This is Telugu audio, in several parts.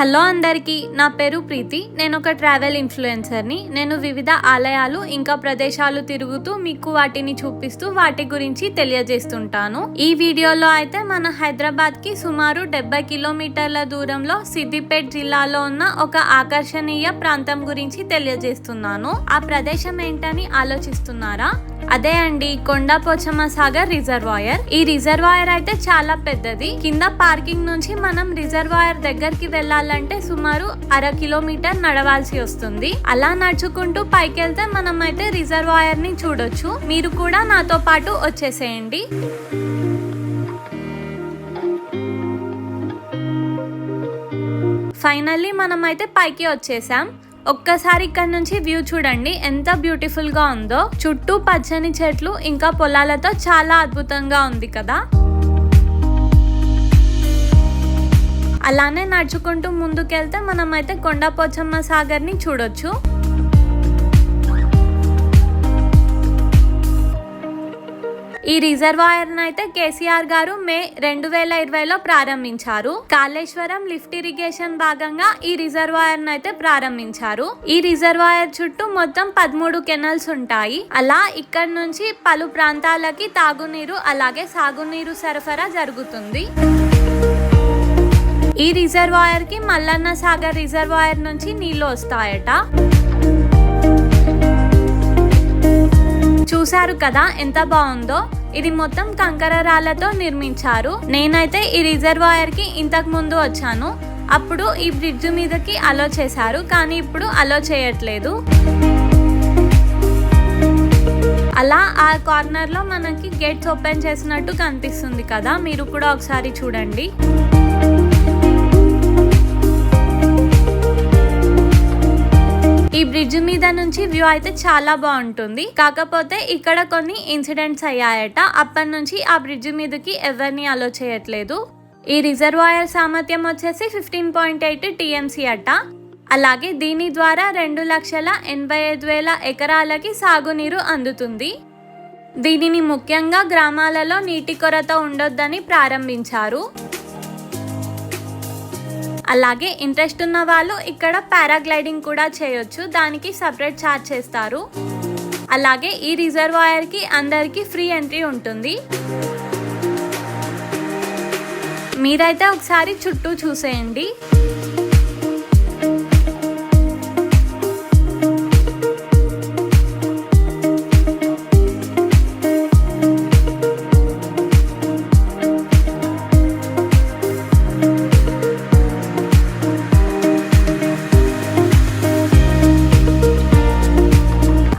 హలో అందరికీ, నా పేరు ప్రీతి. నేను ఒక ట్రావెల్ ఇన్ఫ్లుయెన్సర్ని. నేను వివిధ ఆలయాలు ఇంకా ప్రదేశాలు తిరుగుతూ మీకు వాటిని చూపిస్తూ వాటి గురించి తెలియజేస్తుంటాను. ఈ వీడియోలో అయితే మన హైదరాబాద్కి సుమారు 70 కిలోమీటర్ల దూరంలో సిద్దిపేట జిల్లాలో ఉన్న ఒక ఆకర్షణీయ ప్రాంతం గురించి తెలియజేస్తున్నాను. ఆ ప్రదేశం ఏంటని ఆలోచిస్తున్నారా? అదే అండి, కొండపోచమ్మ సాగర్ రిజర్వాయర్. ఈ రిజర్వాయర్ అయితే చాలా పెద్దది. కింద పార్కింగ్ నుంచి మనం రిజర్వాయర్ దగ్గరికి వెళ్ళాలంటే సుమారు 1/2 కిలోమీటర్ నడవాల్సి వస్తుంది. అలా నడుచుకుంటూ పైకి వెళ్తే మనం అయితే రిజర్వాయర్ ని చూడొచ్చు. మీరు కూడా నాతో పాటు వచ్చేసేయండి. ఫైనల్లీ మనం అయితే పైకి వచ్చేసాం. ఒక్కసారి ఇక్కడ నుంచి వ్యూ చూడండి, ఎంత బ్యూటిఫుల్ గా ఉందో. చుట్టూ పచ్చని చెట్లు ఇంకా పొలాలతో చాలా అద్భుతంగా ఉంది కదా. అలానే నడుచుకుంటూ ముందుకెళ్తే మనం అయితే కొండపోచమ్మ సాగర్ ని చూడొచ్చు. ఈ రిజర్వాయర్ అయితే కేసీఆర్ గారు మే 2020లో ప్రారంభించారు. కాళేశ్వరం లిఫ్ట్ ఇరిగేషన్ భాగంగా ఈ రిజర్వాయర్ అయితే ప్రారంభించారు. ఈ రిజర్వాయర్ చుట్టూ మొత్తం 13 కెనాల్స్ ఉంటాయి. అలా ఇక్కడ నుంచి పలు ప్రాంతాలకి తాగునీరు అలాగే సాగునీరు సరఫరా జరుగుతుంది. ఈ రిజర్వాయర్ కి మల్లన్న సాగర్ రిజర్వాయర్ నుంచి నీళ్లు వస్తాయట. చూసారు కదా ఎంత బాగుందో. ఇది మొత్తం కంకర రాళ్లతో నిర్మించారు. నేనైతే ఈ రిజర్వాయర్ కి ఇంతకు ముందు వచ్చాను. అప్పుడు ఈ బ్రిడ్జ్ మీదకి అలో చేశారు, కానీ ఇప్పుడు అలో చేయట్లేదు. అలా ఆ కార్నర్ లో మనకి గేట్స్ ఓపెన్ చేసినట్టు కనిపిస్తుంది కదా, మీరు కూడా ఒకసారి చూడండి. ఈ బ్రిడ్జ్ మీద నుంచి వ్యూ అయితే చాలా బాగుంటుంది. కాకపోతే ఇక్కడ కొన్ని ఇన్సిడెంట్స్ అయ్యాయట. అప్పటి నుంచి ఆ బ్రిడ్జ్ మీదకి ఎవరిని అలో చేయట్లేదు. ఈ రిజర్వాయర్ సామర్థ్యం వచ్చేసి 15.8 TMC అట. అలాగే దీని ద్వారా 2,85,000 ఎకరాలకి సాగునీరు అందుతుంది. దీనిని ముఖ్యంగా గ్రామాలలో నీటి కొరత ఉండొద్దని ప్రారంభించారు. అలాగే ఇంట్రెస్ట్ ఉన్న వాళ్ళు ఇక్కడ పారాగ్లైడింగ్ కూడా చేయొచ్చు. దానికి సపరేట్ ఛార్జ్ చేస్తారు. అలాగే ఈ రిజర్వాయర్ కి అందరికి ఫ్రీ ఎంట్రీ ఉంటుంది. మీరైతే ఒకసారి చుట్టూ చూసేయండి.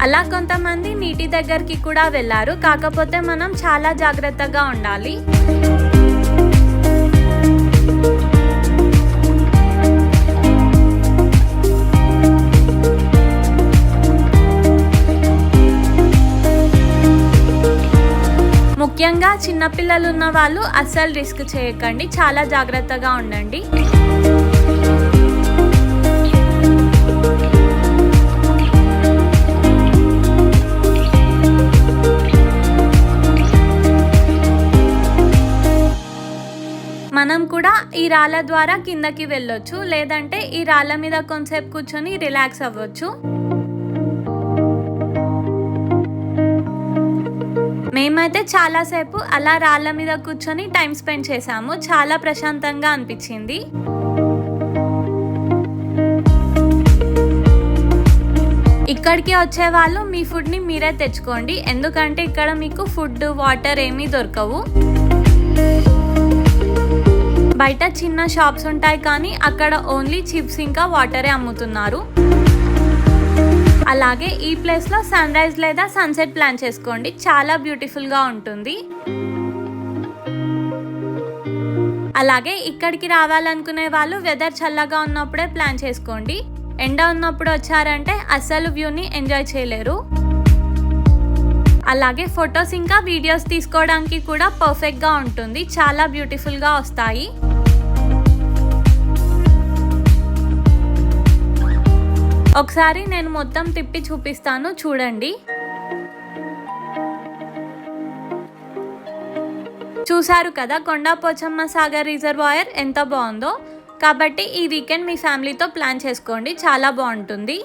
అలా కొంతమంది నీటి దగ్గరికి కూడా వెళ్ళారు. కాకపోతే మనం చాలా జాగ్రత్తగా ఉండాలి. ముఖ్యంగా చిన్నపిల్లలు ఉన్న వాళ్ళు అస్సలు రిస్క్ చేయకండి, చాలా జాగ్రత్తగా ఉండండి. మనం కూడా ఈ రాళ్ళ ద్వారా కిందకి వెళ్ళొచ్చు, లేదంటే ఈ రాళ్ళ మీద కొంచెంసేపు కూర్చొని రిలాక్స్ అవ్వచ్చు. మేమైతే చాలాసేపు అలా రాళ్ళ మీద కూర్చొని టైం స్పెండ్ చేసాము. చాలా ప్రశాంతంగా అనిపించింది. ఇక్కడికి వచ్చే వాళ్ళు మీ ఫుడ్ ని మీరే తెచ్చుకోండి, ఎందుకంటే ఇక్కడ మీకు ఫుడ్ వాటర్ ఏమీ దొరకవు. బయట చిన్న షాప్స్ ఉంటాయి, కానీ అక్కడ ఓన్లీ చిప్స్ ఇంకా వాటరే అమ్ముతున్నారు. అలాగే ఈ ప్లేస్ లో సన్ రైజ్ లేదా సన్సెట్ ప్లాన్ చేసుకోండి, చాలా బ్యూటిఫుల్ గా ఉంటుంది. అలాగే ఇక్కడికి రావాలనుకునే వాళ్ళు వెదర్ చల్లగా ఉన్నప్పుడే ప్లాన్ చేసుకోండి. ఎండ ఉన్నప్పుడు వచ్చారంటే అస్సలు వ్యూని ఎంజాయ్ చేయలేరు. అలాగే ఫొటోస్ ఇంకా వీడియోస్ తీసుకోవడానికి కూడా పర్ఫెక్ట్ గా ఉంటుంది, చాలా బ్యూటిఫుల్ గా వస్తాయి. ఒకసారి నేను మొత్తం తిప్పి చూపిస్తాను, చూడండి. చూసారు కదా కొండపోచమ్మ సాగర్ రిజర్వాయర్ ఎంత బాగుందో. కాబట్టి ఈ వీకెండ్ మీ ఫ్యామిలీతో ప్లాన్ చేసుకోండి, చాలా బాగుంటుంది.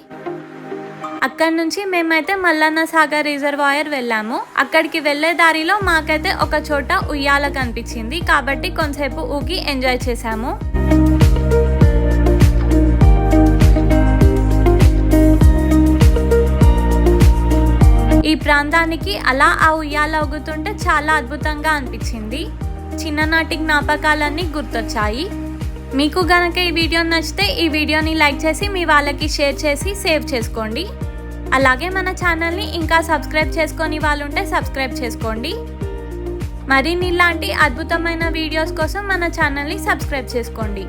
అక్కడి నుంచి మేమైతే మల్లన్న సాగర్ రిజర్వాయర్ వెళ్ళాము. అక్కడికి వెళ్ళే దారిలో మాకైతే ఒక చోట ఉయ్యాల కనిపించింది, కాబట్టి కొంతసేపు ఊగి ఎంజాయ్ చేసాము. ఈ ప్రాంతానికి అలా ఆ ఉయ్యాల ఊగుతుంటే చాలా అద్భుతంగా అనిపించింది. చిన్ననాటి జ్ఞాపకాలన్నీ గుర్తొచ్చాయి. మీకు గనక ఈ వీడియో నచ్చితే ఈ వీడియోని లైక్ చేసి మీ వాళ్ళకి షేర్ చేసి సేవ్ చేసుకోండి. అలాగే మన ఛానల్ని ఇంకా సబ్స్క్రైబ్ చేసుకొని వాళ్ళుంటే సబ్స్క్రైబ్ చేసుకోండి. మరిన్ని ఇలాంటి అద్భుతమైన వీడియోస్ కోసం మన ఛానల్ని సబ్స్క్రైబ్ చేసుకోండి.